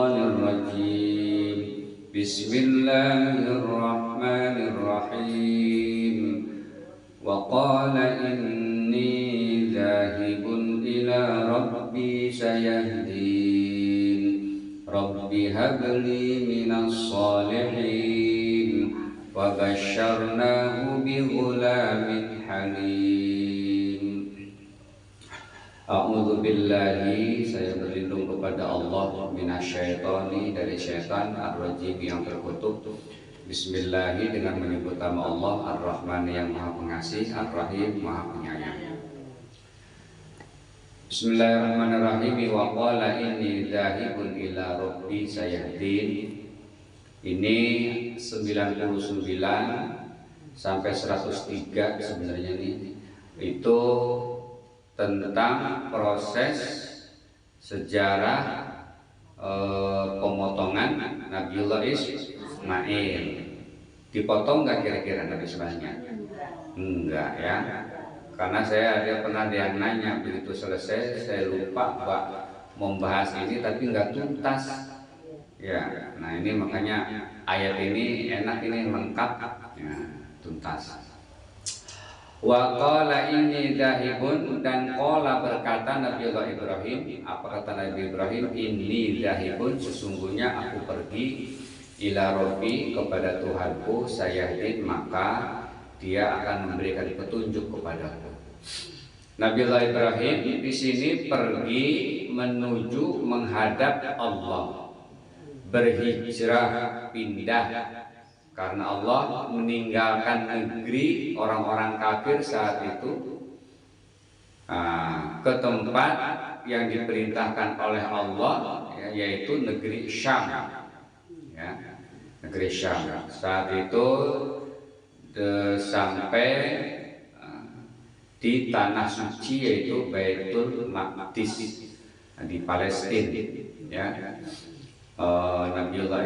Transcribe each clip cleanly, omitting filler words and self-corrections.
syaitanir rajim. Bismillahirrahmanirrahim. Wa qala inni dhahibun ila rabbi sayahdin. Rabbi habli minas salihin. Wa basyarnahu bi ghulamin halim. A'udzu billahi, saya berlindung kepada Allah minasyaitani, dari syaitan ar-rajim yang terkutuk. Bismillahi, dengan menyebut nama Allah Ar-Rahman yang Maha Pengasih, Ar-Rahim Maha Penyayang. Bismillahirrahmanirrahim. Wa qala inni dzahibun ila rabbi sayahdin. Ini 99 sampai 103 sebenarnya ini. Itu tentang proses sejarah pemotongan Nabiullah Ismail. Dipotong nggak kira-kira Nabi Ismailnya? Enggak ya, karena saya pernah ada yang nanya, begitu selesai saya lupa Pak membahas ini tapi nggak tuntas ya. Nah ini makanya ayat ini enak, ini lengkap ya, tuntas. Wa qala inni dahibun, dan qala berkata Nabiullah Ibrahim. Apa kata Nabi Ibrahim? Inni dahibun, sesungguhnya aku pergi, ila rabbi, kepada Tuhanku, sayahdin, maka dia akan memberikan petunjuk kepadaku. Nabiullah Ibrahim di sini pergi menuju menghadap Allah, berhijrah, pindah, karena Allah meninggalkan negeri orang-orang kafir saat itu ke tempat yang diperintahkan oleh Allah, yaitu negeri Syam ya, negeri Syam. Saat itu sampai di tanah suci, yaitu Baitul Maqdis di Palestina ya. Nabiullah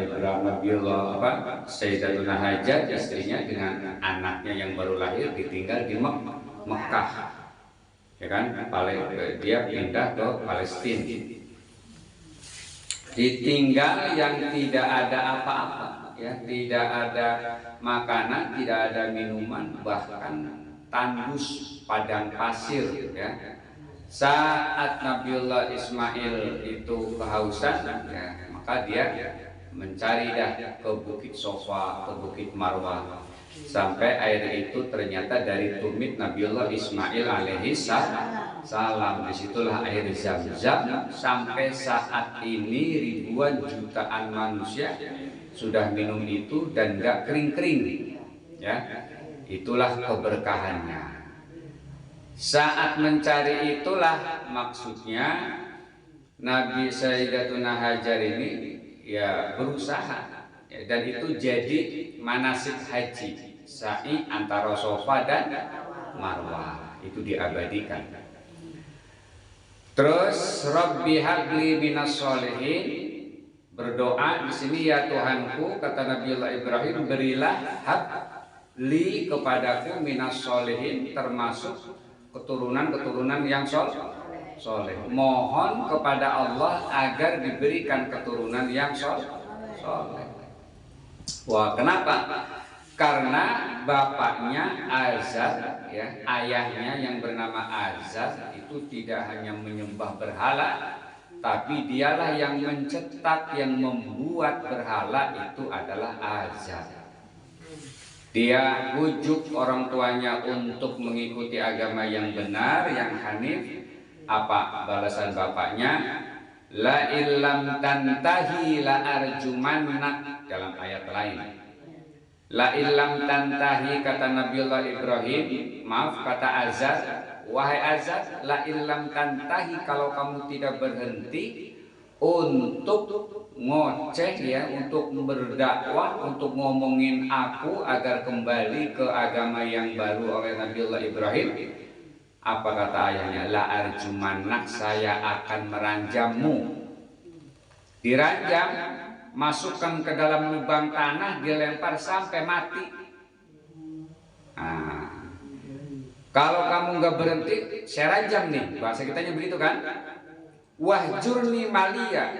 Sayyidatuna Hajar, istrinya dengan anaknya yang baru lahir ditinggal di Mekah ya kan. Dia pindah ke Palestina, ditinggal yang tidak ada apa-apa ya, tidak ada makanan, tidak ada minuman, bahkan tandus padang pasir ya. Saat Nabiullah Ismail itu kehausan ya, maka dia mencari ke Bukit Sofa, ke Bukit Marwah, sampai air itu ternyata dari tumit Nabiullah Ismail alaihi salam. Disitulah air Zam-Zam. Sampai saat ini ribuan jutaan manusia sudah minum itu dan gak kering-kering ya. Itulah keberkahannya. Saat mencari itulah maksudnya Nabi Sayyidatuna Hajar ini ya berusaha ya, dan itu jadi manasik haji, sa'i antara Sofa dan Marwah, itu diabadikan. Terus Rabbi habli minas sholihin, berdoa di sini, ya Tuhanku, kata Nabiullah Ibrahim, berilah habli kepadaku minas sholihin, termasuk keturunan-keturunan yang soleh. Mohon kepada Allah agar diberikan keturunan yang soleh. Wah, kenapa? Karena bapaknya Azar ya, ayahnya yang bernama Azar itu tidak hanya menyembah berhala, tapi dialah yang mencetak, yang membuat berhala itu adalah Azar. Dia bujuk orang tuanya untuk mengikuti agama yang benar, yang hanif. Apa balasan bapaknya? La illam tantahi la arjumannak, dalam ayat lain. La illam tantahi, kata Nabiullah Ibrahim, maaf, kata Azar, wahai Azar, la illam tantahi, kalau kamu tidak berhenti untuk ngoceh ya, untuk berdakwah, untuk ngomongin aku agar kembali ke agama yang baru oleh Nabiullah Ibrahim. Apa kata ayahnya? La arjumanak, saya akan meranjammu. Diranjam, masukkan ke dalam lubang tanah, dilempar sampai mati. Nah, kalau kamu nggak berhenti, saya ranjam nih. Bahasa kitanya begitu kan? Wahjurni malia,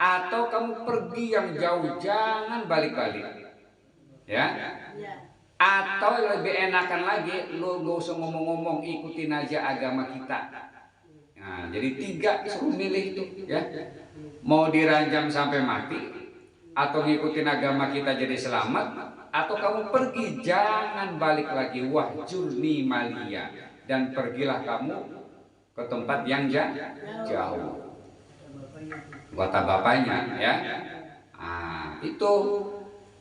atau kamu pergi yang jauh, jangan balik-balik. Ya. Atau lebih enakan lagi, lu gak usah ngomong-ngomong, ikutin aja agama kita. Nah, jadi 3 suruh milih itu, ya. Mau diranjam sampai mati, atau ngikutin agama kita jadi selamat, atau kamu pergi, jangan balik lagi. Wahjurni malia, dan pergilah kamu ke tempat yang jauh. Kata bapaknya, ya. Nah, itu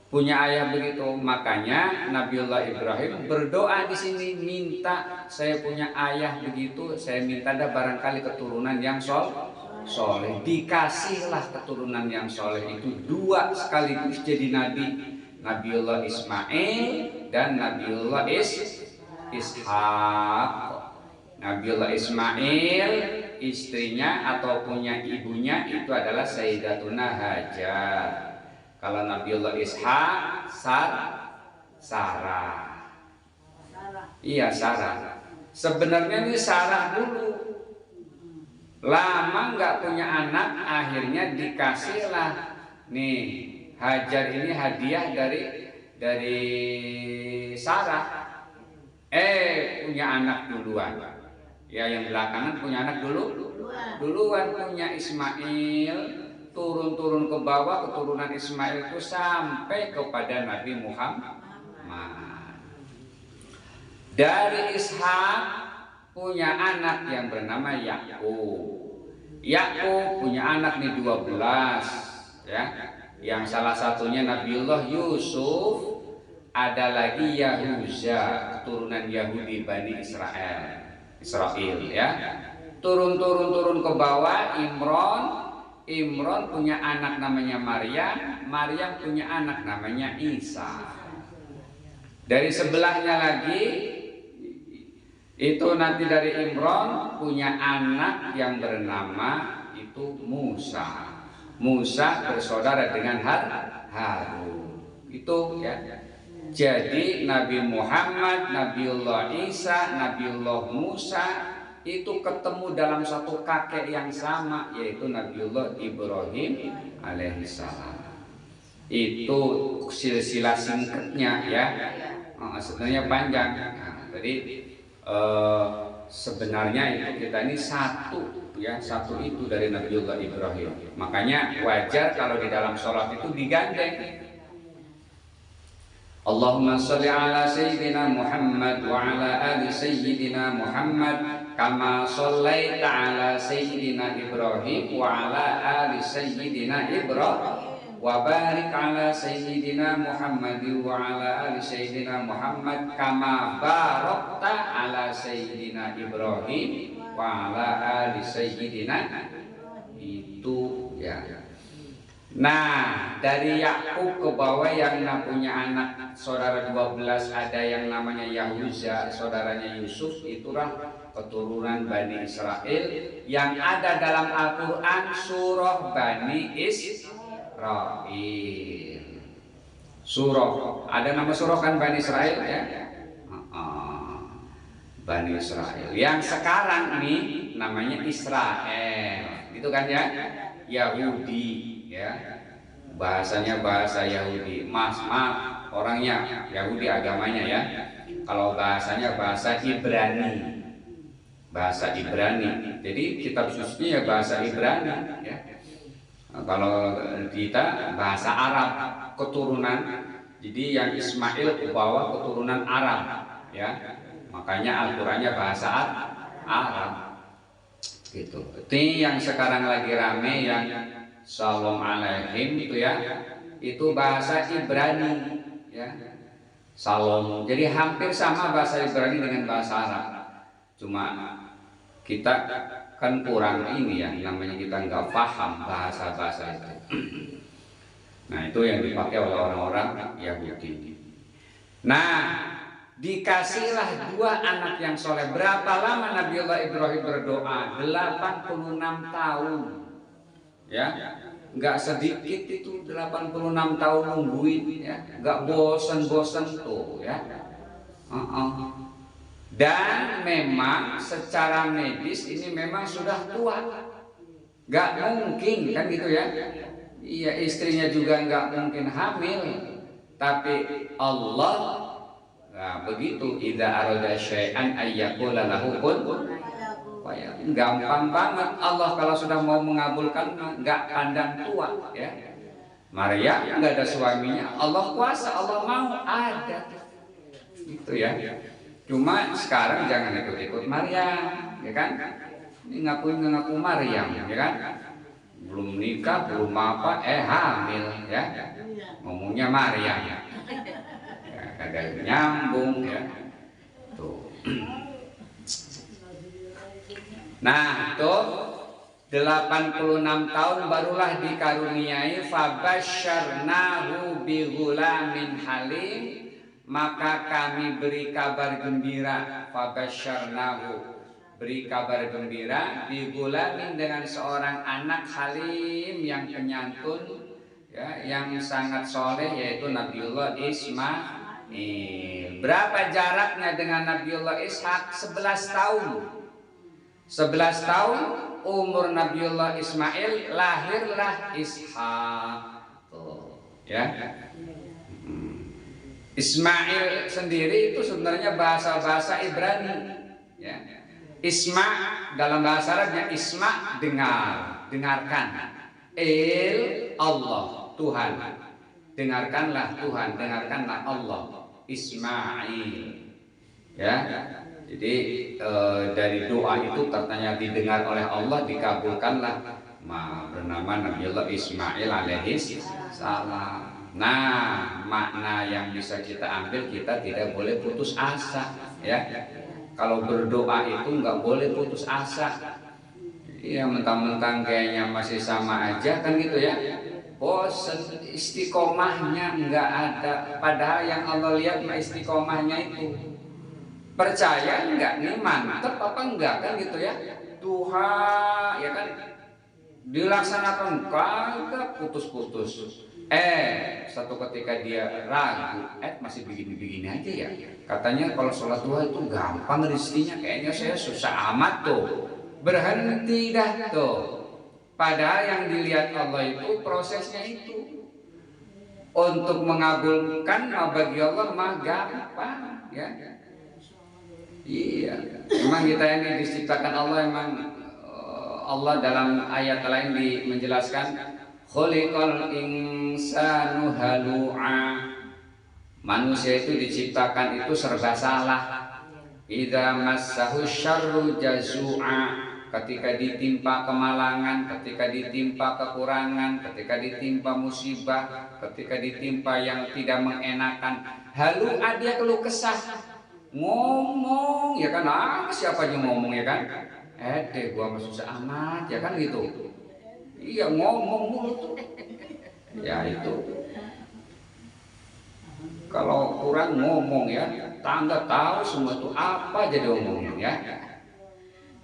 punya ayah begitu. Makanya Nabiullah Ibrahim berdoa di sini, minta saya punya ayah begitu, saya minta ada barangkali keturunan yang soleh. Dikasihlah keturunan yang soleh itu 2 sekaligus jadi nabi, Nabiullah Ismail dan Nabiullah Ishak. Nabiullah Ismail istrinya atau punya ibunya itu adalah Sayyidatuna Hajar. Kalau Nabiullah Ishak, Sarah. Iya, Sarah. Sebenarnya ini Sarah dulu. Lama nggak punya anak, akhirnya dikasihlah nih Hajar ini hadiah dari Sarah. Punya anak duluan. Ya, yang belakangan punya anak duluan punya Ismail, turun ke bawah, keturunan Ismail itu sampai kepada Nabi Muhammad. Dari Ishak punya anak yang bernama Yakub. Yakub punya anak nih 12, ya. Yang salah satunya Nabiullah Yusuf, ada lagi Yahuza, keturunan Yahudi Bani Israel, ya. Turun ke bawah, Imron punya anak namanya Maryam punya anak namanya Isa. Dari sebelahnya lagi itu nanti dari Imron punya anak yang bernama itu Musa. Musa bersaudara dengan Harun. Itu, ya. Jadi Nabi Muhammad, Nabiullah Isa, Nabiullah Musa itu ketemu dalam satu kakek yang sama, yaitu Nabiullah Ibrahim alaihissalam. Itu silsilah singkatnya, ya. Sebenarnya panjang. Jadi sebenarnya itu kita ini satu, ya, satu itu dari Nabiullah Ibrahim. Makanya wajar kalau di dalam sholat itu digandeng. Allahumma sholli ala sayyidina Muhammad wa ala ali sayyidina Muhammad kama shallaita ala sayyidina Ibrahim wa ala ali sayyidina Ibrahim wa barik ala sayyidina Muhammad wa ala ali sayyidina Muhammad kama barakta ala sayyidina Ibrahim wa ala ali sayyidina. Itu, ya. Nah, dari Yakub ke bawah yang punya anak saudara 12, ada yang namanya Yahuza, saudaranya Yusuf, itulah keturunan Bani Israel yang ada dalam Al-Quran surah Bani Israel. Surah, ada nama surah kan Bani Israel, ya. Bani Israel. Yang sekarang nih namanya Israel, gitu kan, ya. Yahudi, ya, bahasanya bahasa Yahudi. Maaf, orangnya Yahudi agamanya, ya. Kalau bahasanya bahasa Ibrani, Jadi kitab sucinya ya bahasa Ibrani, ya. Kalau kita bahasa Arab keturunan, jadi yang Ismail ke bawah keturunan Arab, ya. Makanya Al-Qur'annya bahasa Arab, gitu. Ini yang sekarang lagi rame yang Shalom alaihim itu, ya, itu bahasa Ibrani, ya. Shalom. Jadi hampir sama bahasa Ibrani dengan bahasa Arab. Cuma kita kan kurang ini, ya, namanya kita nggak paham bahasa-bahasa itu. Nah, itu yang dipakai oleh orang-orang Yahudi. Nah, dikasihlah 2 anak yang soleh. Berapa lama Nabiullah Ibrahim berdoa? 86 tahun. Ya, nggak sedikit itu 86 tahun nungguin, ya, nggak bosan-bosan tuh, ya. Dan memang secara medis ini memang sudah tua, nggak mungkin kan gitu, ya. Iya, istrinya juga nggak mungkin hamil, tapi Allah, nah begitu, idza arada syai'an ayyaqula lahu kun fayakun. Gampang banget Allah kalau sudah mau mengabulkan, nggak pandang tua ya. Maria nggak ada suaminya, Allah kuasa, Allah mau ada, gitu ya. Cuma sekarang jangan ikut-ikut Maria, ya kan? Ini ngaku Maryam, ya kan? Belum nikah, belum apa, hamil, ya. Ngomongnya Maryam, ya. Kagak nyambung, ya. Tuh. Nah, tuh 86 tahun barulah dikaruniai fabasyarnahu bighulamin halim, maka kami beri kabar gembira, fabasyarnahu, beri kabar gembira, bigulamin, dengan seorang anak halim yang penyantun ya, yang sangat soleh, yaitu Nabiullah Ismail. Berapa jaraknya dengan Nabiullah Ishak? 11 tahun. 11 tahun umur Nabiullah Ismail, lahirlah Ishak. Tuh, ya. Ismail sendiri itu sebenarnya bahasa Ibrani, ya. Isma dalam bahasa Arabnya isma, dengarkan. Allah, Tuhan. Dengarkanlah Tuhan, dengarkanlah Allah. Ismail. Ya. Jadi dari doa itu katanya didengar oleh Allah, dikabulkanlah. Bernama Nabiullah Ismail alaihi salam. Nah, makna yang bisa kita ambil, kita tidak boleh putus asa, ya. Kalau berdoa itu nggak boleh putus asa. Iya, mentang-mentang kayaknya masih sama aja kan gitu ya. Bosan, istiqomahnya nggak ada. Padahal yang Allah lihat istiqomahnya itu. Percaya nggak nih, mantep apa enggak kan gitu ya. Tuhan, ya kan, dilaksanakan kagak putus-putus. Satu ketika dia ragu, masih begini-begini aja ya. Katanya kalau sholat duha itu gampang rezekinya, kayaknya saya susah amat tuh. Berhenti dah tuh. Padahal yang dilihat Allah itu prosesnya itu. Untuk mengabulkan bagi Allah mah gampang, ya. Iya. Memang kita ini diciptakan Allah, memang Allah dalam ayat lain menjelaskan khuliqal insanu halu'a. Manusia itu diciptakan itu serba salah. Idza massahu syarru jazu'a. Ketika ditimpa kemalangan, ketika ditimpa kekurangan, ketika ditimpa musibah, ketika ditimpa yang tidak mengenakan, halu'a, dia keluh kesah. Ngomong, ya kan, siapa aja ngomong, ya kan? Gua mah susah amat, ya kan gitu. Iya, ngomong mulu tuh. Ya itu. Kalau kurang ngomong ya, tangga tahu semua itu apa jadi omongin ya.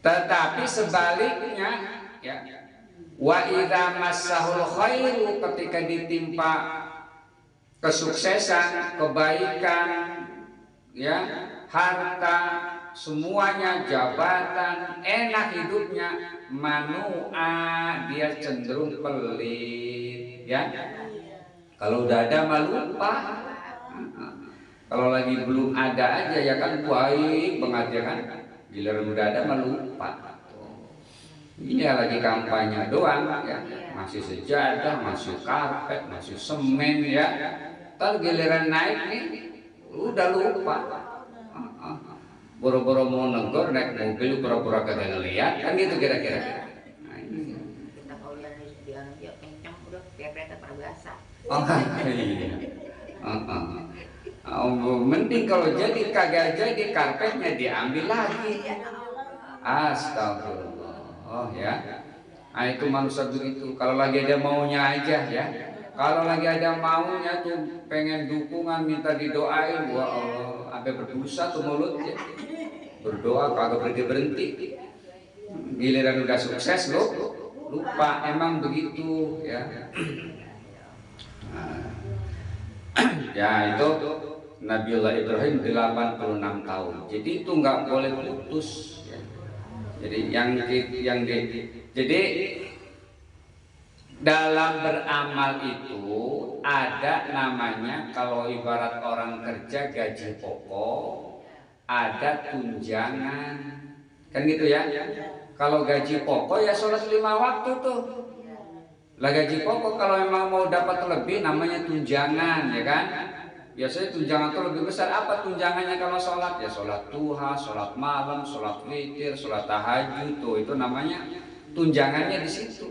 Tetapi sebaliknya ya, wa idza massahul khairu, ketika ditimpa kesuksesan, kebaikan, ya, harta, semuanya, jabatan, enak hidupnya, manua, dia cenderung pelit, ya. Kalau udah ada mah lupa. Kalau lagi belum ada aja ya kan baik banget, ya kan. Giliran udah ada mah lupa. Ini lagi kampanye doang ya. Masih sejadah, masih karpet, masih semen ya. Ntar giliran naik nih udah lupa. Boro-boro mau negor naik mobil, pura-pura kagak ngeliat, kan gitu kira-kira. Nah, ini. Kita kalau dia kencang udah biar kereta perabasa. Oh iya. Mending kalau jadi kagak jadi, karpetnya diambil lagi. Astagfirullah. Oh ya. Nah itu manusia begitu. Kalau lagi ada maunya aja ya. Kalau lagi ada maunya tuh pengen dukungan, minta didoain, wah Allah, sampai berdosa tuh mulutnya. Berdoa kagak berhenti. Giliran udah sukses lo lupa, emang begitu ya. Ya itu Nabiullah Ibrahim 86 tahun. Jadi itu nggak boleh putus ya. Jadi jadi dalam beramal itu ada namanya, kalau ibarat orang kerja gaji pokok, ada tunjangan, kan gitu ya. Kalau gaji pokok ya sholat 5 waktu tuh. Lah gaji pokok kalau memang mau dapat lebih namanya tunjangan, ya kan. Biasanya tunjangan itu lebih besar. Apa tunjangannya kalau sholat? Ya sholat duha, sholat malam, sholat witir, sholat tahajud, tuh itu namanya tunjangannya di situ.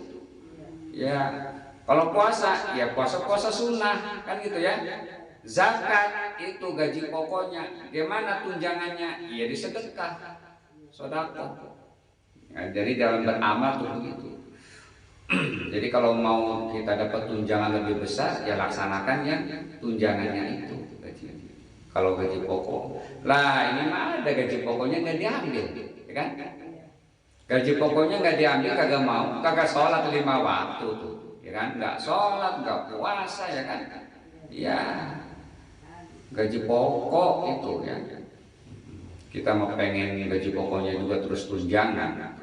Ya, kalau puasa, ya puasa sunnah, kan gitu ya. Zakat itu gaji pokoknya. Gimana tunjangannya? Ya di sedekah, sedekah. Ya, jadi dalam beramal tuh begitu. Jadi kalau mau kita dapat tunjangan lebih besar, ya laksanakan yang tunjangannya itu gaji. Kalau gaji pokok, lah ini mah ada gaji pokoknya nggak diambil, ya kan? Gaji pokoknya nggak diambil, kagak mau, kagak sholat 5 waktu tuh, ya kan? Nggak sholat, nggak puasa, ya kan? Ya, gaji pokok itu ya. Kita mau pengen gaji pokoknya juga terus tunjangan.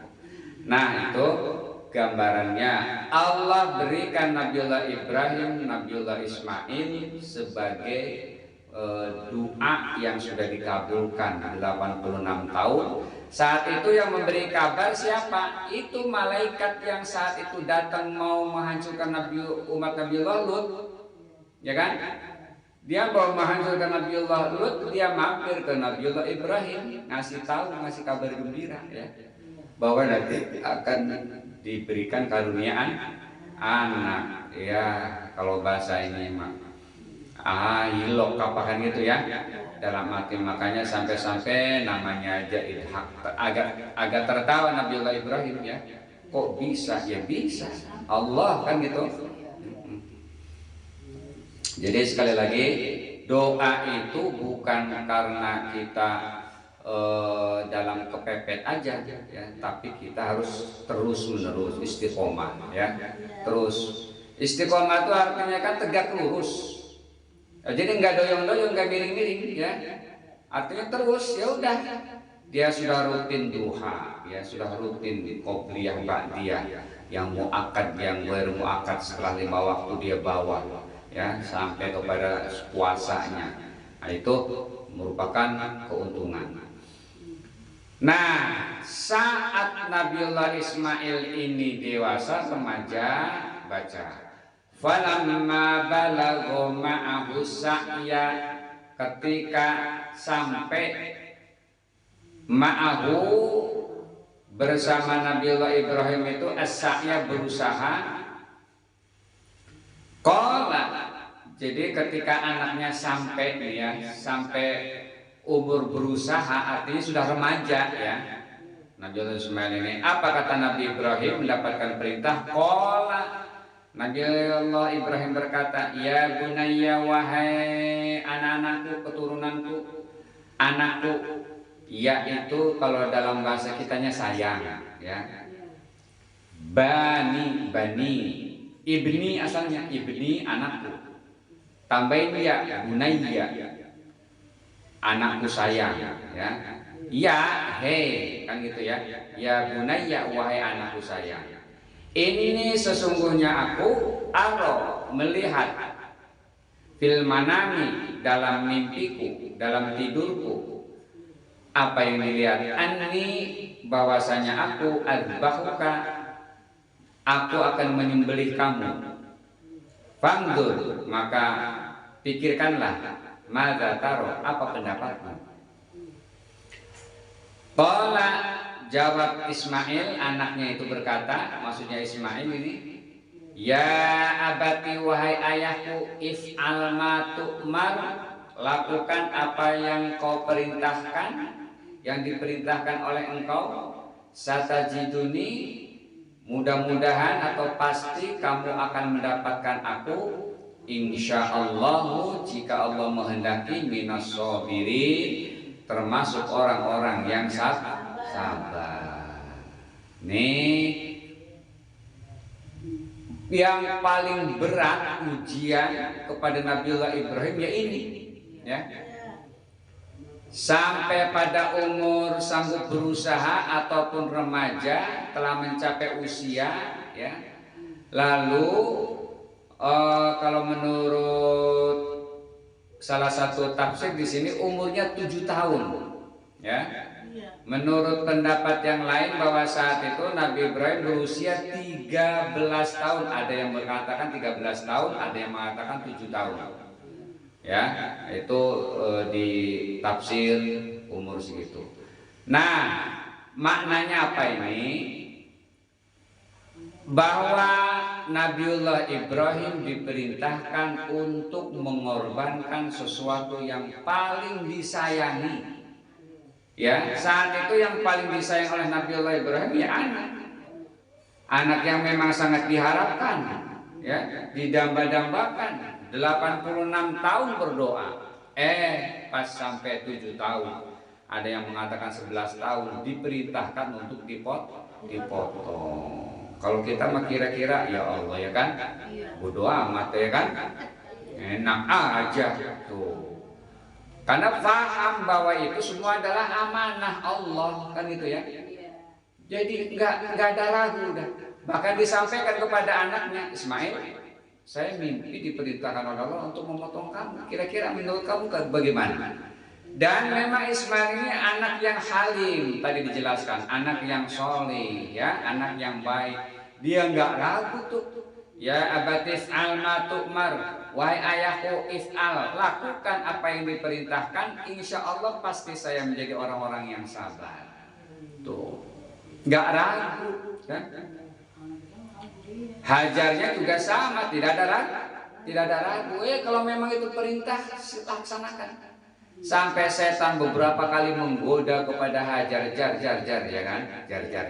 Nah itu gambarannya Allah berikan Nabiullah Ibrahim, Nabiullah Ismail sebagai doa yang sudah dikabulkan 86 tahun. Saat itu yang memberi kabar siapa? Itu malaikat yang saat itu datang mau menghancurkan umat Nabiullah Lut, ya kan? Dia mau menghancurkan Nabiullah Lut, dia mampir ke Nabiullah Ibrahim, ngasih tahu, ngasih kabar gembira ya, bahwa nanti akan diberikan karuniaan anak, ya kalau bahasa ini mah hilok kapakan gitu ya, dalam arti makanya sampai-sampai namanya aja Ishak, agak tertawa Nabiullah Ibrahim ya, kok bisa? Ya bisa, Allah kan gitu. Jadi sekali lagi doa itu bukan karena kita dalam kepepet aja ya, tapi kita harus terus menerus istiqomah ya. Terus istiqomah itu artinya kan tegak lurus ya, jadi nggak doyong-doyong, nggak miring-miring ya, artinya terus ya udah. Dia sudah rutin duha, ya sudah rutin qobliyah ba'diyah, yang muakkad, yang ghair muakkad setelah 5 waktu dia bawa ya sampai kepada puasanya. Nah itu merupakan keuntungan. Nah, saat Nabiullah Ismail ini dewasa, remaja, baca falamma balagha ma'ahu sa'ya, ketika sampai ma'ahu bersama Nabiullah Ibrahim itu as-sa'ya, berusaha. Qala, jadi ketika anaknya sampai ya, sampai umur berusaha, artinya sudah remaja ya, Nabiullah Ismail ini, apa kata Nabi Ibrahim mendapatkan perintah? Qala, Nabiullah Ibrahim berkata, ya bunayya, wahai anak-anakku, keturunanku, anakku. Ya itu kalau dalam bahasa kitanya sayang ya. Bani, ibni asalnya, ibni anakku. Tambahin ya, bunayya, anakku sayang ya. Ya, hei, kan gitu ya. Ya bunayya, wahai anakku sayang. Ini sesungguhnya aku melihat fil manami, dalam mimpiku, dalam tidurku. Apa yang dilihat? Anni, bahwasanya aku adbahuka, aku akan menyembelih kamu. Fangdur, maka pikirkanlah, madza taro, apa pendapatmu? Qala, jawab Ismail, anaknya itu berkata, maksudnya Ismail ini, ya abati, wahai ayahku, if'al ma tu'mar, lakukan apa yang kau perintahkan, yang diperintahkan oleh engkau. Satajiduni, mudah-mudahan atau pasti kamu akan mendapatkan aku, insyaallah, jika Allah menghendaki, minas sabirin, termasuk orang-orang yang sabar. Nih yang paling berat ujian kepada Nabiullah Ibrahim ya ini ya. Sampai pada umur sanggup berusaha ataupun remaja, telah mencapai usia ya, Lalu kalau menurut salah satu tafsir di sini umurnya 7 tahun, ya. Menurut pendapat yang lain bahwa saat itu Nabi Ibrahim berusia 13 tahun. Ada yang mengatakan 13 tahun, ada yang mengatakan 7 tahun. Ya, itu di tafsir umur segitu. Nah, maknanya apa ini? Bahwa Nabiullah Ibrahim diperintahkan untuk mengorbankan sesuatu yang paling disayangi. Ya, saat itu yang paling disayang oleh Nabiullah Ibrahim ya anak. Anak yang memang sangat diharapkan, ya, didamba-dambakan. 86 tahun berdoa. Pas sampai 7 tahun. Ada yang mengatakan 11 tahun diperintahkan untuk dipotong. Kalau kita mah kira-kira ya Allah ya kan, bodoh amat ya kan, enak aja tuh. Karena paham bahwa itu semua adalah amanah Allah kan gitu ya. Jadi nggak ada ragu dah. Bahkan disampaikan kepada anaknya Ismail, saya mimpi diperintahkan oleh Allah untuk memotong kamu. Kira-kira menurut kamu bagaimana? Dan memang Ismail ini anak yang halim, tadi dijelaskan, anak yang soleh, ya, anak yang baik. Dia nggak ragu tuh. Ya abatis alma tu'mar, wahai ayahku if'al, lakukan apa yang diperintahkan, insya Allah pasti saya menjadi orang-orang yang sabar. Tuh, nggak ragu, kan? Hajarnya juga sama, tidak ada ragu. Kalau memang itu perintah, laksanakan. Sampai setan beberapa kali menggoda kepada Hajar, jar, ya kan? Jar.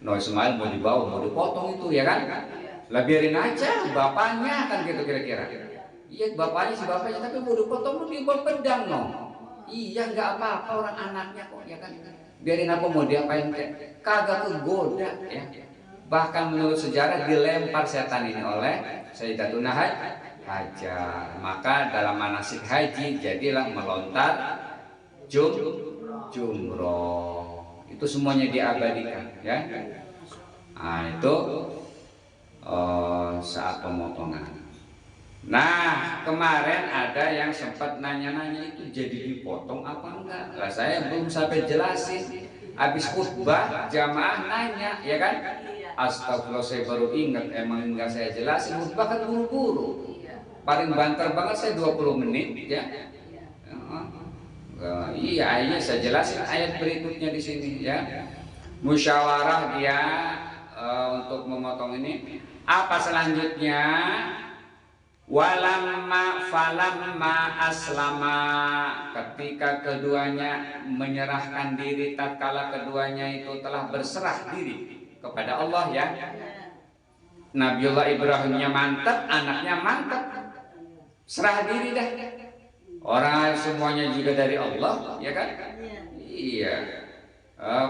No Ismail mau dibawa, mau dipotong itu, ya kan? Lah biarin aja, bapaknya kan gitu kira-kira. Iya bapaknya si bapaknya, tapi mau dipotong mau dibawa pedang no. Iya nggak apa-apa orang anaknya kok, ya kan? Biarin apa mau diapain kagak kegoda, ya. Bahkan menurut sejarah dilempar setan ini oleh Sayyidatuna Hajar. Maka dalam manasik haji jadilah melontar jumroh. Itu semuanya diabadikan, ya. Nah itu saat pemotongan. Nah kemarin ada yang sempat nanya-nanya itu jadi dipotong apa enggak. Lah saya belum sampai jelasin. Habis khutbah jamaah nanya, ya kan? Astagfirullah, saya baru ingat, emang enggak saya jelasin. Khutbah kan buru-buru. Paling banter banget saya 20 menit, ya. Iya, saya jelasin ayat berikutnya di sini, ya. Musyawarah dia untuk memotong ini. Apa selanjutnya? Falamma aslama, ketika keduanya menyerahkan diri, tatkala keduanya itu telah berserah diri kepada Allah, ya. Nabiullah Ibrahimnya mantap, anaknya mantap, serah diri dah. Orang semuanya juga dari Allah, ya kan? Iya.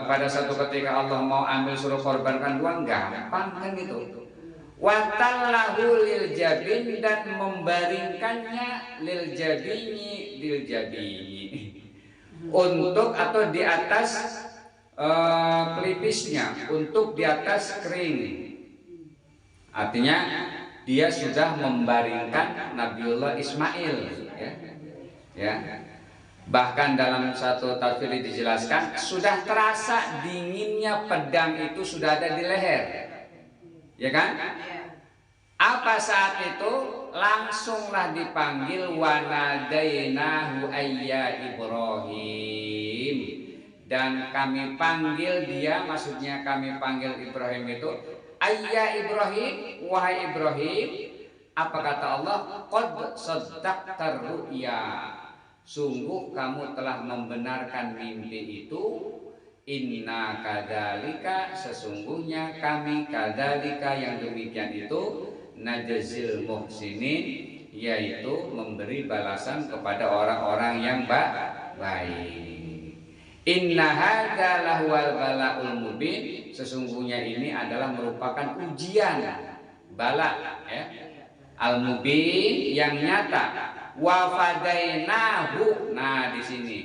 Pada satu ketika Allah mau ambil suruh korbankan dua, gampang kan gitu. Watallahu lil jabin, dan membaringkannya lil jabini untuk atau di atas pelipisnya, untuk di atas kering. Artinya dia sudah membaringkan Nabiullah Ismail, ya. Bahkan dalam satu tafsir dijelaskan sudah terasa dinginnya pedang itu sudah ada di leher, ya kan? Apa saat itu langsunglah dipanggil wanadainahu ayya Ibrahim, dan kami panggil dia, maksudnya kami panggil Ibrahim itu ayya Ibrahim, wahai Ibrahim. Apa kata Allah? Qad saddaqtar ru'ya, sungguh kamu telah membenarkan mimpi itu. Inna kadzalika, sesungguhnya kami kadzalika yang demikian itu, najzil muhsinin, yaitu memberi balasan kepada orang-orang yang baik. Inna hadza lahuwal balaul mubin, sesungguhnya ini adalah merupakan ujian, bala, ya, al-mubin yang nyata. Wa fadainahu, nah di sini,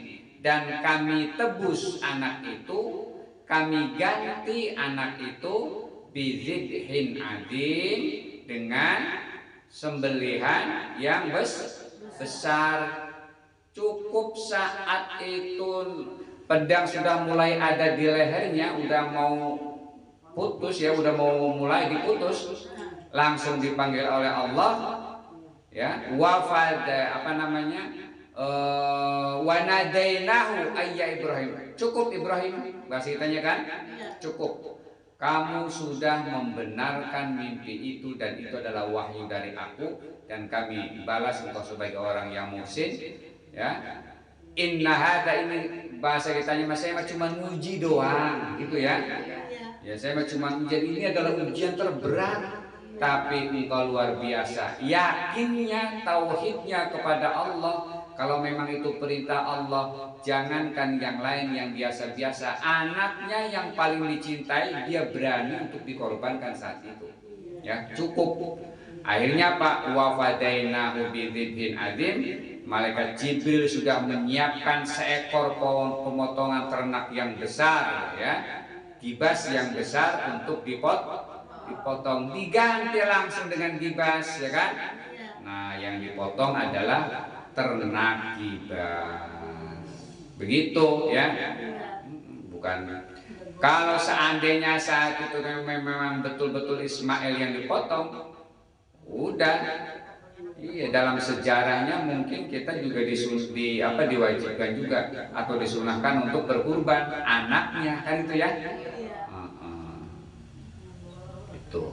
dan kami tebus anak itu, kami ganti anak itu bizibhin adim, dengan sembelihan yang besar. Cukup saat itu pedang sudah mulai ada di lehernya, udah mau putus ya, udah mau mulai diputus, langsung dipanggil oleh Allah ya, wafad wanadainahu ayya Ibrahim. Cukup Ibrahim, bahasa kitanya kan? Cukup. Kamu sudah membenarkan mimpi itu dan itu adalah wahyu dari aku, dan kami balas engkau sebagai orang yang muhsin ya. Inna hadza, ini bahasa kitanya mas, saya cuma nguji doang gitu ya. Ya saya cuma ujian, ini adalah ujian terberat, tapi engkau luar biasa yakinnya, tauhidnya kepada Allah. Kalau memang itu perintah Allah, jangankan yang lain yang biasa-biasa, anaknya yang paling dicintai dia berani untuk dikorbankan saat itu. Ya, cukup. Akhirnya Pak, wafadainahu bidzibhin adzim, malaikat Jibril sudah menyiapkan seekor pemotongan ternak yang besar ya, gibas yang besar untuk dipotong, diganti langsung dengan gibas ya kan. Nah, yang dipotong adalah ternak gibas. Begitu ya. Bukan kalau seandainya saat itu memang betul-betul Ismail yang dipotong, udah. Iya, dalam sejarahnya mungkin kita juga diwajibkan juga atau disunahkan untuk berkurban anaknya kan itu ya. Itu.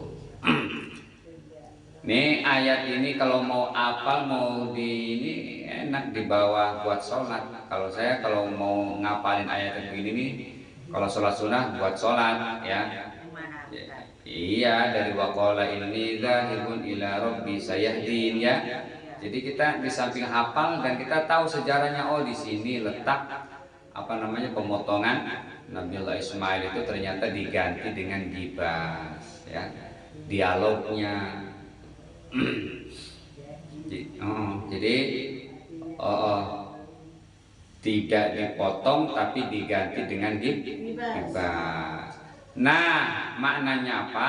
Nih ayat ini kalau mau apal, mau ini enak dibawa buat sholat. Kalau mau ngapalin ayat begini nih, kalau sholat sunnah buat sholat ya. Iya, dari waqala inni dzahibun ila rabbi sayahdin ya. Jadi kita di samping hafal dan kita tahu sejarahnya, oh di sini letak pemotongan Nabiullah Ismail itu ternyata diganti dengan gibas ya. Dialognya jadi tidak dipotong tapi diganti dengan gibas. Nah, maknanya apa?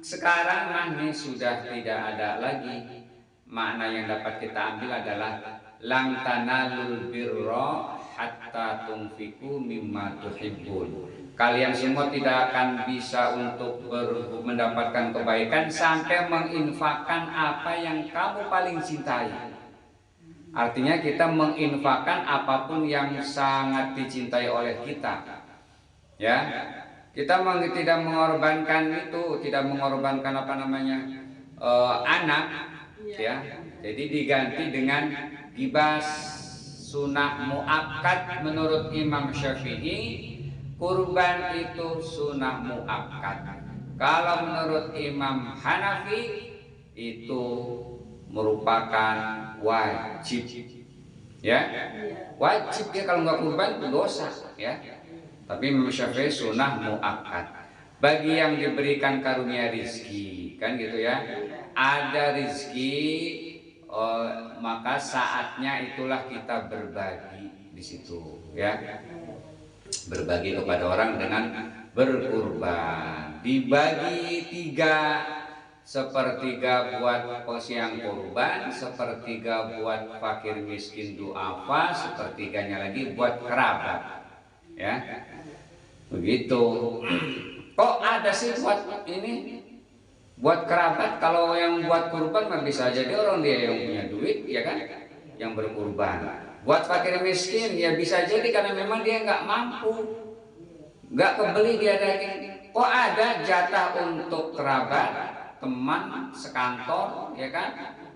Sekarang ini sudah tidak ada lagi. Makna yang dapat kita ambil adalah lan tanalul birra hatta tunfiqu mimma tuhibbun. Kalian semua tidak akan bisa untuk mendapatkan kebaikan sampai menginfakkan apa yang kamu paling cintai. Artinya kita menginfakkan apapun yang sangat dicintai oleh kita. Ya. Kita tidak mengorbankan itu, tidak mengorbankan anak ya. Jadi diganti dengan gibas. Sunnah muakkad menurut Imam Syafi'i, kurban itu sunnah muakkad. Kalau menurut Imam Hanafi itu merupakan wajib. Ya, wajib ya, kalau nggak kurban itu dosa ya. Tapi Imam Syafi'i sunnah muakkad. Bagi yang diberikan karunia rizki kan gitu ya, ada rizki, maka saatnya itulah kita berbagi di situ ya. Berbagi kepada orang dengan berkurban, dibagi 3, sepertiga buat yang kurban, sepertiga buat fakir miskin duafa, sepertiganya lagi buat kerabat ya. Begitu. Kok ada sih buat ini, buat kerabat? Kalau yang buat kurban mah bisa jadi orang dia yang punya duit ya kan, yang berkurban. Buat fakir miskin ya bisa jadi karena memang dia nggak mampu, nggak kebeli dia daging. Kok ada jatah untuk kerabat, teman sekantor ya kan,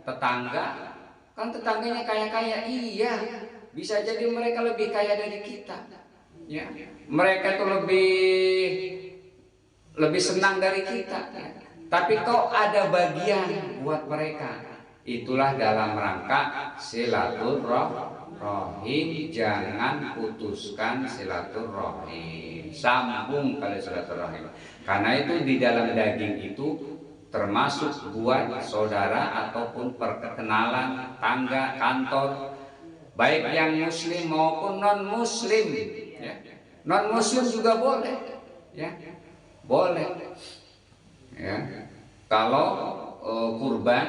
tetangga? Kan tetangganya kaya-kaya, iya. Bisa jadi mereka lebih kaya dari kita ya. Mereka tuh lebih senang dari kita ya. Tapi kok ada bagian buat mereka. Itulah dalam rangka silaturahim. Jangan putuskan silaturahim, sambung kali silaturahim. Karena itu di dalam daging itu termasuk buat saudara ataupun perkenalan, tangga, kantor, baik yang muslim maupun non muslim ya. Non muslim juga boleh ya, boleh. ya. Kalau kurban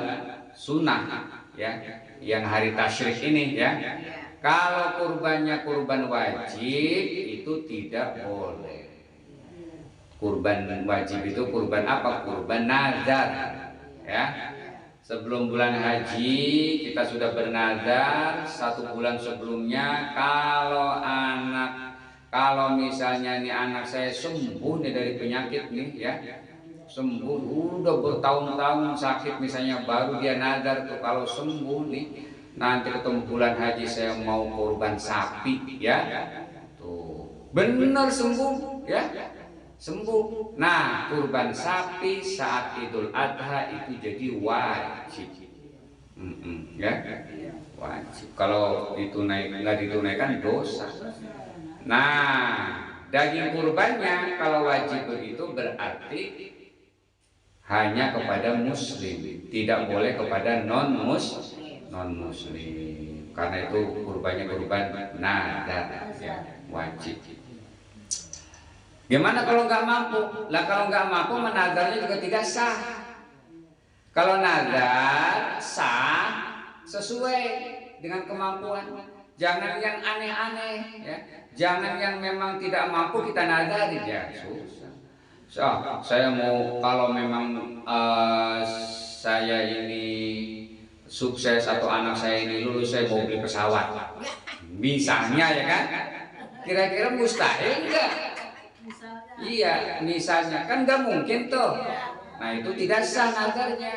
sunnah ya, yang hari tasyrik ini ya. Kalau kurbannya kurban wajib itu tidak boleh. Kurban wajib itu kurban apa? Kurban nazar ya. Sebelum bulan haji kita sudah bernazar 1 bulan sebelumnya, kalau misalnya nih anak saya sembuh nih dari penyakit nih ya, sembuh udah bertahun-tahun sakit misalnya, baru dia nazar tuh kalau sembuh nih nanti ketemu bulan haji saya mau kurban sapi ya, tuh benar sembuh ya, sembuh. Nah, kurban sapi saat Idul Adha itu jadi wajib, ya, wajib. Kalau nggak ditunaikan dosa. Nah, daging kurbannya kalau wajib begitu berarti hanya kepada muslim, tidak boleh kepada non muslim, karena itu kurbannya kurban nadar ya, wajib. Gimana kalau nggak mampu? Lah kalau nggak mampu menadarnya juga tidak sah. Kalau nadar sah sesuai dengan kemampuan. Jangan yang aneh-aneh ya. Jangan yang memang tidak mampu kita nadarin ya, susah. Saya mau kalau memang saya ini sukses atau anak saya ini lulus, saya mau beli pesawat. Misalnya ya kan? Kira-kira mustahil enggak? Iya, misalnya kan nggak mungkin tuh. Nah itu tidak sah nadarnya.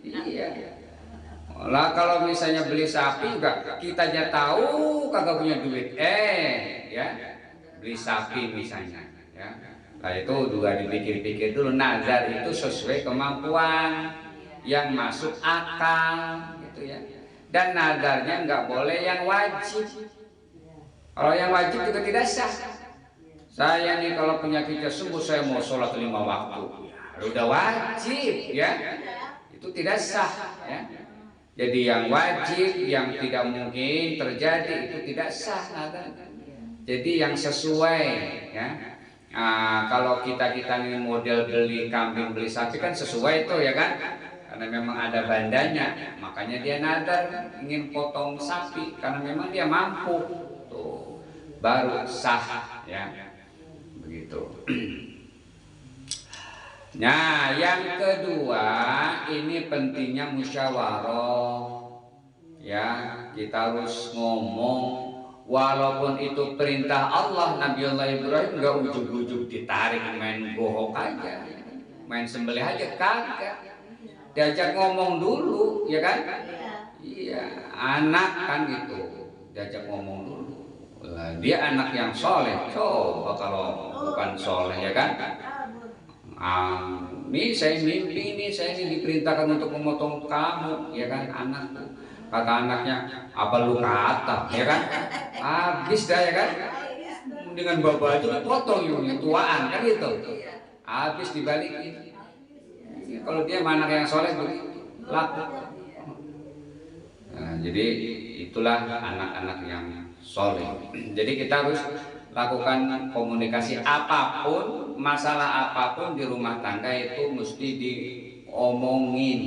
Iya. Lah kalau misalnya beli sapi juga kita aja tahu kagak punya duit, ya beli sapi misalnya, ya. Nah itu juga dipikir-pikir dulu, nazar itu sesuai kemampuan yang masuk akal, gitu ya. Dan nadarnya nggak boleh yang wajib. Kalau yang wajib juga tidak sah. Saya nih kalau penyakitnya sembuh saya mau sholat 5 waktu, ya, udah wajib ya, itu tidak sah ya. Jadi yang wajib yang tidak mungkin terjadi itu tidak sah. Jadi yang sesuai ya. Kalau kita nih model beli kambing beli sapi kan sesuai itu ya kan, karena memang ada bandanya, makanya dia nadar ingin potong sapi karena memang dia mampu, tuh baru sah ya. Begitu. Nah, yang kedua ini pentingnya musyawarah. Ya, kita harus ngomong walaupun itu perintah Allah. Nabiullah Ibrahim enggak ujug-ujug ditarik main bohong aja. Main sembelih aja kagak. Diajak ngomong dulu, ya kan? Iya, anak kan gitu. Diajak ngomong dulu. Dia anak yang soleh. Coba kalau bukan soleh ya kan? Nih saya mimpi nih, saya ini diperintahkan untuk memotong kamu, ya kan anakku. Kata anaknya, apa lu kata, ya kan? Habis dah ya kan? Dengan bawa baju potong yang tuaan kan gitu. Habis dibalikin. Kalau dia anak yang soleh begitu laku. Nah, jadi itulah anak-anak yang soleh. Jadi kita harus lakukan komunikasi apapun, masalah apapun di rumah tangga itu mesti diomongin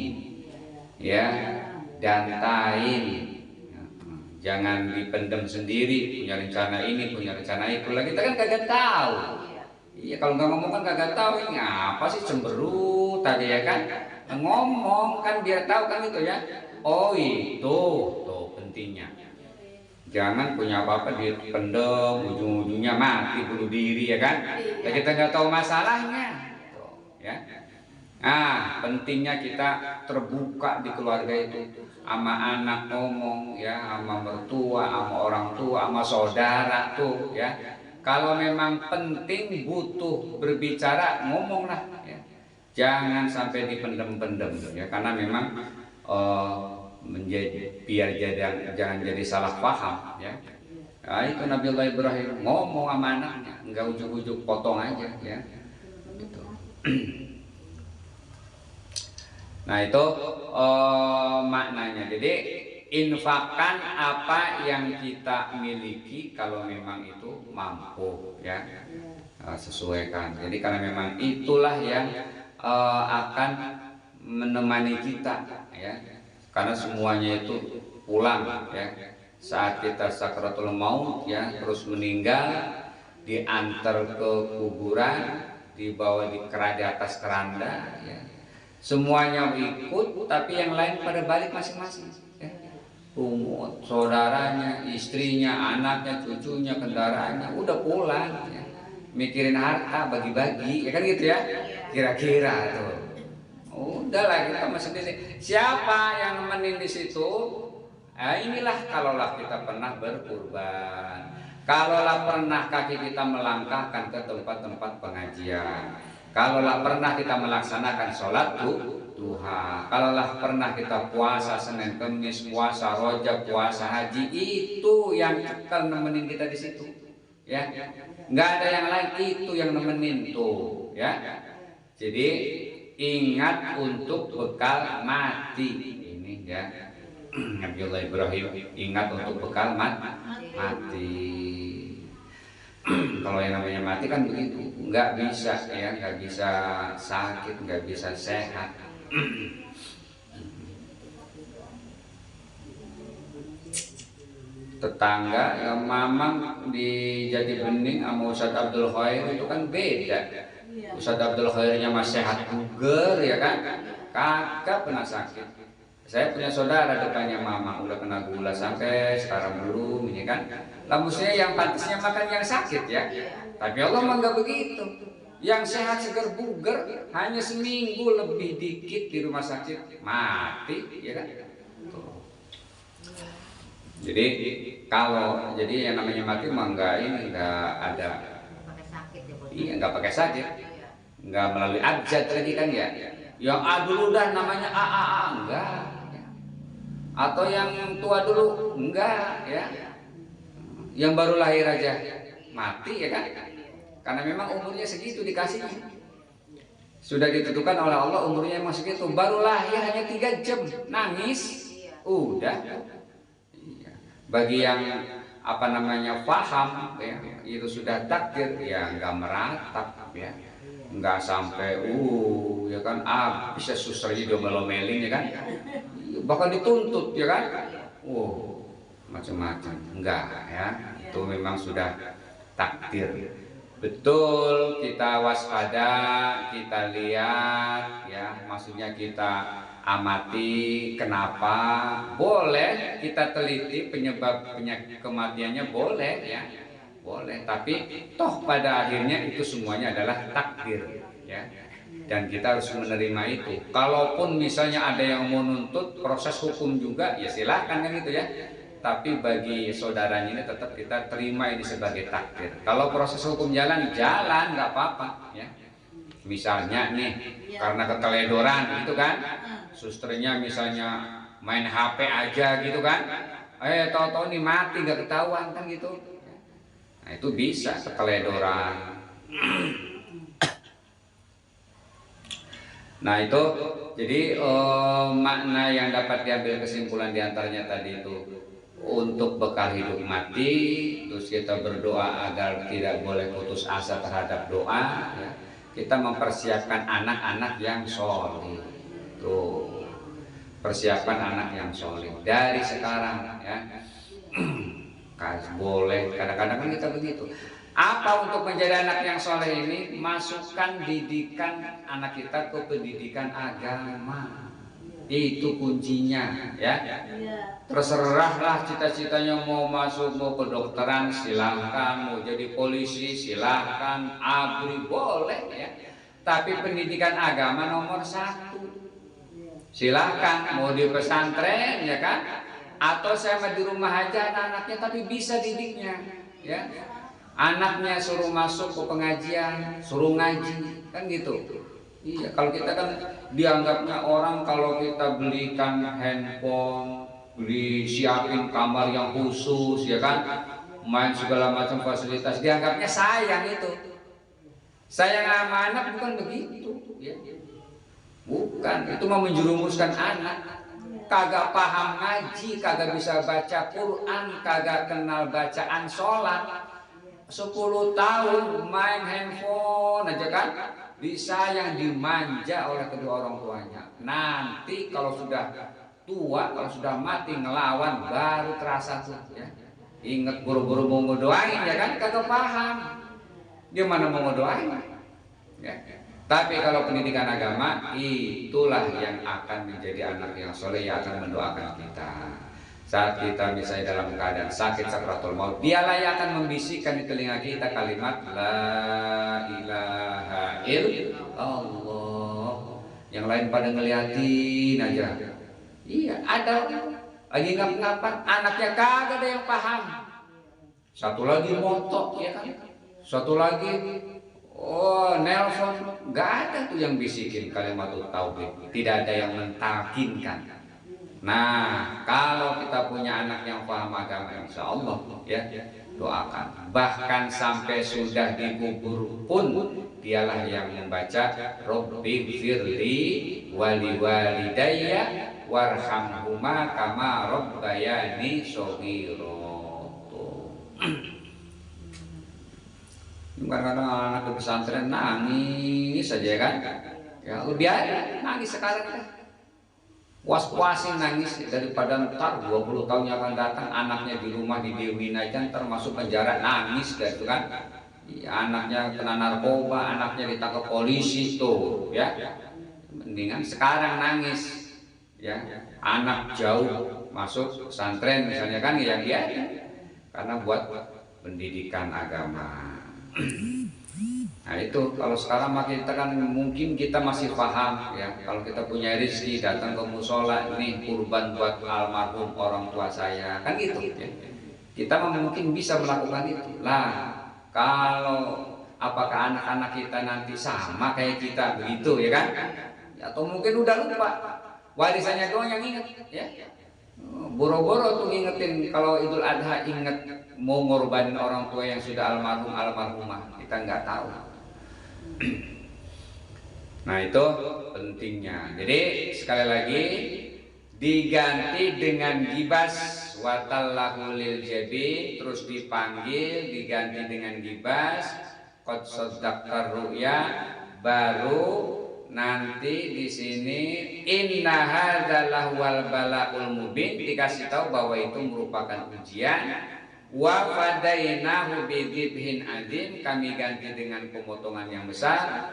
ya, dantain, jangan dipendem sendiri, punya rencana ini, punya rencana itu. Lah kita kan kagak tahu. Iya kalau nggak ngomong kan kagak tahu ini apa sih, cemberut tadi ya kan. Ngomong kan biar tahu kan itu ya. Oh itu tuh pentingnya. Jangan punya apa-apa dipendem, ujung-ujungnya mati bunuh diri ya kan. Ya kita nggak tahu masalahnya, ya. Nah, pentingnya kita terbuka di keluarga itu, sama anak ngomong ya, sama mertua, sama orang tua, sama saudara tuh ya. Kalau memang penting butuh berbicara, ngomonglah ya. Jangan sampai dipendem-pendem ya, karena memang jangan jadi salah paham ya. Nah, itu Nabiullah Ibrahim ngomong sama anaknya, enggak ujuk-ujuk potong aja ya. Gitu. Nah itu maknanya. Jadi infakkan apa yang kita miliki kalau memang itu mampu ya, sesuaikan. Jadi karena memang itulah yang akan menemani kita, ya, karena semuanya itu pulang, ya, saat kita sakaratul maut, ya, terus meninggal, diantar ke kuburan, dibawa di atas keranda, ya. Semuanya ikut, tapi yang lain pada balik masing-masing, ya. Umur, saudaranya, istrinya, anaknya, cucunya, kendaraannya udah pulang, ya. Mikirin harta, bagi-bagi, ya kan gitu ya, kira-kira tuh. Udahlah, kita masih di sini. Siapa yang nemenin di situ? Inilah kalaulah kita pernah berkurban, kalaulah pernah kaki kita melangkahkan ke tempat-tempat pengajian, kalaulah pernah kita melaksanakan sholat duha, kalaulah pernah kita puasa Senin Kemis, puasa Rojab, puasa haji, itu yang kekal nemenin kita di situ, ya. Nggak ada yang lain, itu yang nemenin tuh, ya. Jadi ingat untuk bekal mati ini, ya. Nabiullah Ibrahim ingat untuk bekal mati. Kalau yang namanya mati kan begitu, nggak bisa, ya, nggak bisa sakit, nggak bisa sehat. Tetangga yang mamang di Jati Bening sama Ustadz Abdul Khair itu kan beda. Ustadz Abdul Khairnya masih sehat buger, ya kan, kagak pernah sakit. Saya punya saudara depannya mama udah kena gula sampai sekarang belum, ini kan. Lambusnya yang pantasnya makan yang sakit, ya. Tapi Allah mah nggak begitu. Yang sehat segar bugar hanya seminggu lebih dikit di rumah sakit mati, ya kan. Tuh. Jadi kalau yang namanya mati mah nggak ada. Iya, nggak pakai sakit, nggak melalui abjad lagi kan, ya. Yang A dulu dah namanya AAA, enggak, ya. Atau yang tua dulu, enggak, ya. Yang baru lahir aja mati, ya kan, karena memang umurnya segitu dikasihnya, sudah ditentukan oleh Allah umurnya emang segitu. Baru lahir hanya 3 jam nangis, udah. Iya. Bagi yang paham, ya, itu sudah takdir, ya, nggak meratap, ya, nggak sampai ya kan, bisa susternya domelo-melin, ya kan, bahkan dituntut, ya kan, macam-macam, enggak, ya. Itu memang sudah takdir. Betul, kita waspada, kita lihat, ya, maksudnya kita amati kenapa, boleh kita teliti penyebab penyakit kematiannya, boleh, ya, boleh. Tapi toh pada akhirnya itu semuanya adalah takdir, ya, dan kita harus menerima itu. Kalaupun misalnya ada yang mau nuntut proses hukum juga, ya silahkan, kan gitu, ya. Tapi bagi saudaranya ini tetap kita terima ini sebagai takdir. Kalau proses hukum jalan, nggak apa-apa, ya. Misalnya nih, karena keteledoran gitu kan, susternya misalnya main HP aja gitu kan, tahu-tahu nih mati nggak ketahuan, kan gitu. Nah itu bisa keteledoran. Nah itu jadi makna yang dapat diambil kesimpulan diantaranya tadi itu untuk bekal hidup mati. Terus kita berdoa agar tidak boleh putus asa terhadap doa, ya. Kita mempersiapkan anak-anak yang soleh. Tuh, persiapkan anak yang soleh dari sekarang, ya. Boleh, kadang-kadang kan kita begitu. Apa untuk menjadi anak yang soleh ini? Masukkan didikan anak kita ke pendidikan agama. Itu kuncinya, ya. Terserahlah cita-citanya, mau masuk, mau kedokteran silahkan, mau jadi polisi silahkan, abri boleh, ya. Tapi pendidikan agama nomor 1. Silahkan, mau di pesantren, ya kan, atau saya di rumah aja anak-anaknya, tapi bisa didiknya, ya. Anaknya suruh masuk ke pengajian, suruh ngaji, kan gitu. Iya, kalau kita kan dianggapnya orang kalau kita belikan handphone, beli siapin kamar yang khusus, ya kan, main segala macam fasilitas, dianggapnya sayang itu. Sayang sama anak bukan begitu, ya. Bukan, itu mau menjerumuskan anak. Kagak paham ngaji, kagak bisa baca Quran, kagak kenal bacaan sholat, 10 tahun main handphone aja kan, disayang, dimanja oleh kedua orang tuanya. Nanti kalau sudah tua, kalau sudah mati ngelawan baru terasa tuh ya. Ingat buru-buru mau ngedoain ya kan, kagak paham. Dia mana mau ngedoain ya. Tapi kalau pendidikan agama, itulah yang akan menjadi anak yang soleh, yang akan mendoakan kita. Saat kita misalnya dalam keadaan sakit sakratul maut, dialah yang akan membisikkan di telinga kita kalimat la ilaha illallah. Yang lain pada ngeliatin aja. Iya, ada lagi ngap-ngapan, anaknya kagak ada yang paham. Satu lagi motok ya kan, satu lagi nelpon, nggak ada tuh yang bisikin kalimat tauhid, tidak ada yang mentalkinkan. Nah, kalau kita punya anak yang paham agama, insya Allah ya doakan. Bahkan sampai sudah dikubur pun, dialah yang membaca Robbi firli wali walidayya warhamhuma kama rabbayani shaghira. Kadang-kadang anak ke pesantren nangis saja kan, ya lebih aja nangis sekarang kan, puas-puasin nangis daripada ntar 20 tahun yang akan datang anaknya di rumah didewinakan termasuk penjara nangis gitu kan, ya, anaknya kena narkoba, anaknya ditangkap polisi tuh ya, mendingan sekarang nangis ya, anak jauh masuk pesantren misalnya kan, yang dia karena buat pendidikan agama. Nah itu kalau sekarang kita kan mungkin kita masih paham ya, kalau kita punya rezeki datang ke musola, ini kurban buat almarhum orang tua saya kan gitu ya. Kita mungkin bisa melakukan itu lah. Kalau apakah anak-anak kita nanti sama kayak kita begitu ya kan, ya, atau mungkin udah lupa, warisannya doang yang ingat ya. Boro-boro tuh ngingetin kalau Idul Adha, inget mau ngorbanin orang tua yang sudah almarhum almarhumah, kita nggak tahu. Nah itu pentingnya. Jadi sekali lagi diganti dengan gibas watallahu lil jabi, terus dipanggil diganti dengan gibas qad saddaqar ru'ya, baru nanti di sini inna hadzal wal balaul mubin, dikasih tahu bahwa itu merupakan ujian. Wa fadainahu bidzibhin adzim, kami ganti dengan pemotongan yang besar.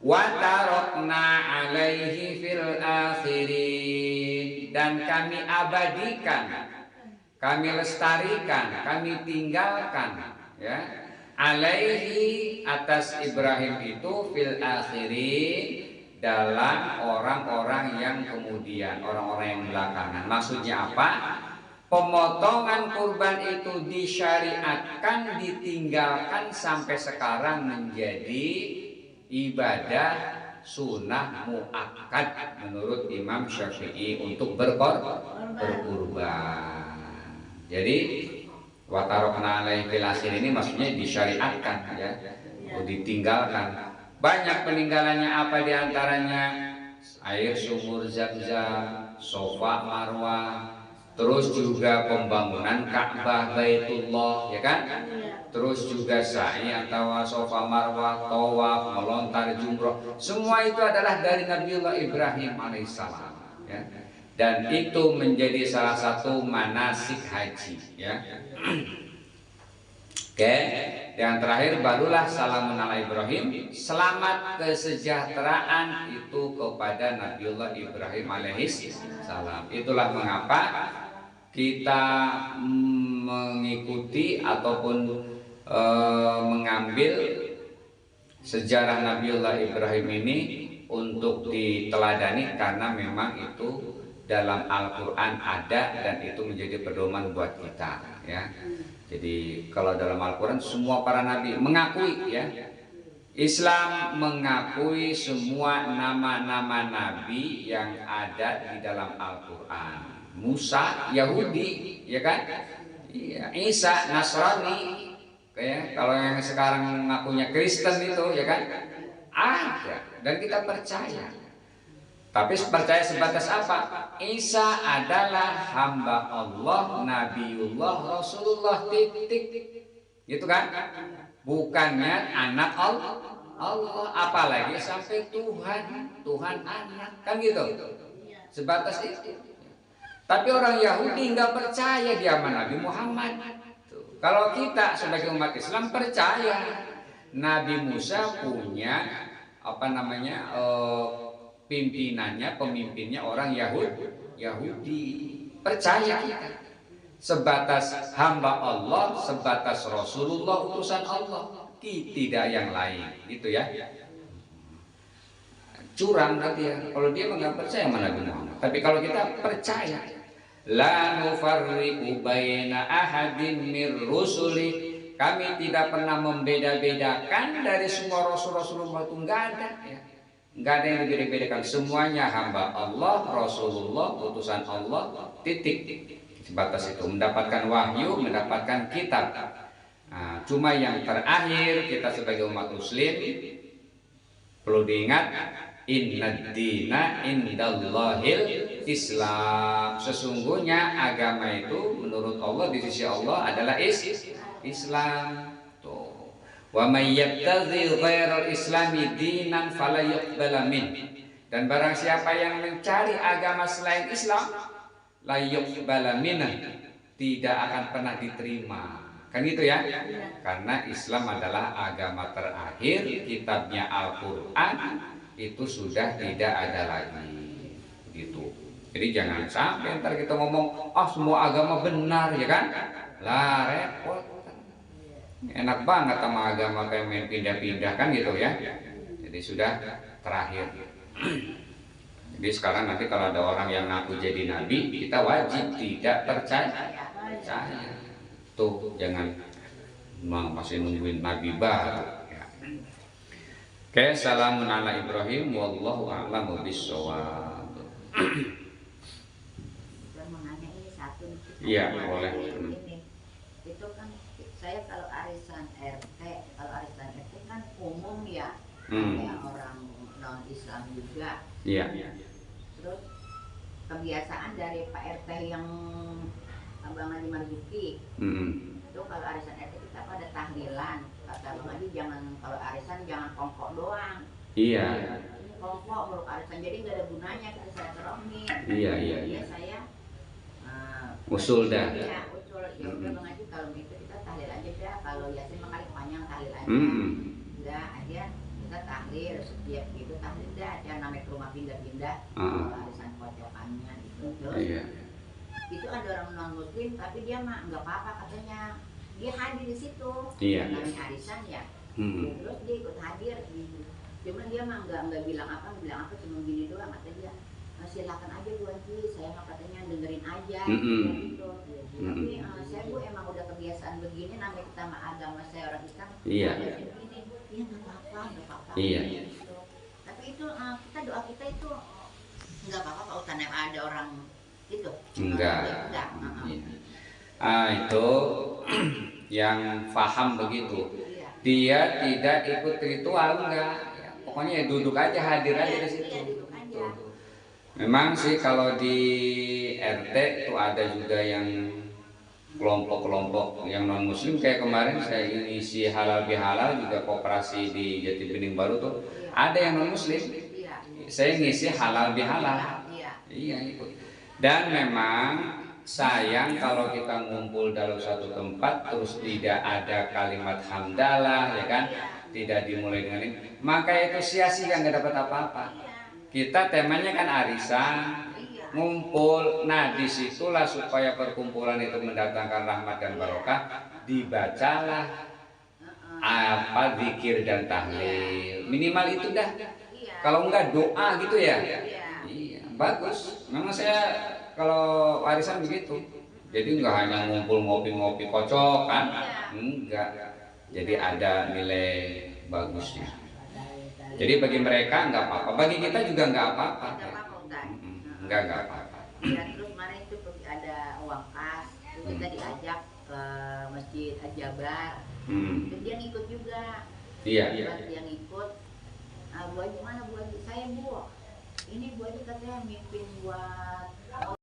Wa tarakna alaihi fil akhirin, dan kami abadikan, kami lestarikan, kami tinggalkan ya, alaihi atas Ibrahim itu fil akhirin, dalam orang-orang yang kemudian, orang-orang yang belakangan. Maksudnya apa? Pemotongan kurban itu disyariatkan, ditinggalkan sampai sekarang menjadi ibadah sunnah muakkad menurut Imam Syafi'i untuk berkurban. Jadi watarokna alaihi fil akhirin ini maksudnya disyariatkan ya, ditinggalkan. Banyak peninggalannya, apa diantaranya? Air sumur Zam-Zam, Sofa Marwah, terus juga pembangunan Ka'bah Baitullah ya kan, terus juga sa'i atau Sofa Marwah, tawaf, melontar jumroh, semua itu adalah dari Nabiullah Ibrahim alaihissalam ya. Dan itu menjadi salah satu manasik haji ya. Oke, yang terakhir barulah salamun ala Ibrahim, selamat kesejahteraan itu kepada Nabiullah Ibrahim alaihissalam. Itulah mengapa kita mengikuti ataupun mengambil sejarah Nabiullah Ibrahim ini untuk diteladani, karena memang itu dalam Al-Quran ada dan itu menjadi pedoman buat kita ya. Jadi kalau dalam Al-Quran semua para nabi mengakui ya, Islam mengakui semua nama-nama nabi yang ada di dalam Al-Quran. Musa Yahudi ya kan, Isa Nasrani, kayak kalau yang sekarang ngakunya Kristen itu ya kan, ada dan kita percaya. Tapi percaya sebatas apa? Isa adalah hamba Allah, Nabiullah, Rasulullah, titik. Gitu kan? Bukannya anak Allah. Allah, apalagi sampai Tuhan anak, kan gitu. Sebatas itu. Tapi orang Yahudi nggak percaya dia sama Nabi Muhammad. Kalau kita sebagai umat Islam percaya Nabi Musa punya pemimpinnya orang Yahudi. Percaya kita. Sebatas hamba Allah, sebatas Rasulullah utusan Allah, tidak yang lain, gitu ya. Curang berarti ya. Kalau dia nggak percaya sama Nabi Muhammad. Tapi kalau kita percaya, la nufarriqu baina ahadin mir rusuli, kami tidak pernah membeda-bedakan dari semua Rasulullah itu, nggak ada ya. Nggak ada yang dibeda-bedakan, semuanya hamba Allah, Rasulullah, utusan Allah, titik. Sebatas itu, mendapatkan wahyu, mendapatkan kitab. Nah, cuma yang terakhir kita sebagai umat muslim perlu diingat, inna dina indallahil Islam. Sesungguhnya agama itu menurut Allah di sisi Allah adalah Islam. Tuh. Wa may yabtaghi ghairal islami dinan fala yuqbala min. Dan barang siapa yang mencari agama selain Islam, la yuqbala minhu, tidak akan pernah diterima. Kan gitu ya? Karena Islam adalah agama terakhir, kitabnya Al-Qur'an itu sudah tidak ada lagi. Gitu. Jadi jangan sampai ntar kita ngomong, semua agama benar, ya kan? Lah repot. Enak banget sama agama kayak main pindah-pindah, kan gitu ya. Jadi sudah terakhir. Jadi sekarang nanti kalau ada orang yang ngaku jadi nabi, kita wajib tidak percaya. Tuh jangan masih nungguin nabi baru. Ya. Oke, salamun ala Ibrahim, wallahu a'lamu bissawab. Iya, boleh. Itu kan saya kalau arisan RT kan umum ya, kayak orang non Islam juga. Iya. Terus kebiasaan dari Pak RT yang Abang Haji Marzuki, itu kalau arisan RT kita pada tahlilan. Kata Abang Haji kalau arisan jangan kongkok doang. Iya. Kongkok meluk arisan, jadi nggak ada gunanya kita saya terongin. Iya. Saya usul dah. Iya, usul. Ya udah Bang Haji, kalau gitu kita tahlil aja dah. Kalau Yasin mah kali panjang tahlil aja. Udah aja kita tahlil setiap gitu tahlil dah. Jangan namanya ke rumah pindah-pindah. Kalau arisan kocokannya gitu. Terus itu ada orang non muslim tapi dia mah nggak apa-apa katanya. Dia hadir di situ. Iya. Namanya arisan ya. Terus dia ikut hadir gitu. Cuman dia mah nggak bilang apa, cuma gini doang kata dia. Silakan aja Bu Haji, saya mah katanya dengerin aja gitu. Tapi saya Bu emang udah kebiasaan begini, namanya kita mah agama saya orang Islam. Iya. Begini, ya nggak apa-apa. Iya. Gitu. Tapi itu kita doa kita itu nggak apa-apa kalau karena ada orang itu. Enggak. Itu yang paham begitu. Dia tidak ikut ritual, enggak. Pokoknya duduk aja, hadir aja di situ. Memang sih kalau di RT itu ada juga yang kelompok-kelompok yang non muslim, kayak kemarin saya isi halal bihalal juga koperasi di Jati Bening Baru tuh ada yang non muslim, saya ngisi halal bihalal. Iya ikut. Dan memang sayang kalau kita ngumpul dalam satu tempat terus tidak ada kalimat hamdalah, ya kan, tidak dimulai dengan ini, maka itu sia-sia, nggak dapat apa-apa. Kita temanya kan arisan, ngumpul. Nah disitulah supaya perkumpulan itu mendatangkan rahmat dan barokah, dibacalah zikir dan tahlil, minimal itu dah. Kalau enggak doa gitu ya. Iya, bagus. Memang saya kalau arisan begitu. Jadi enggak hanya ngumpul ngopi-ngopi kocok kan, enggak. Jadi ada nilai bagusnya. Jadi bagi mereka nggak apa-apa, bagi kita juga nggak apa-apa. Nggak apa-apa. Ya, terus kemarin itu ada uang kas, kita diajak ke Masjid Al-Jabar, dia ngikut juga. Iya. Dia ngikut. Bu Haji mana Bu Haji? Saya Bu. Ini Bu Haji katanya mimpin buat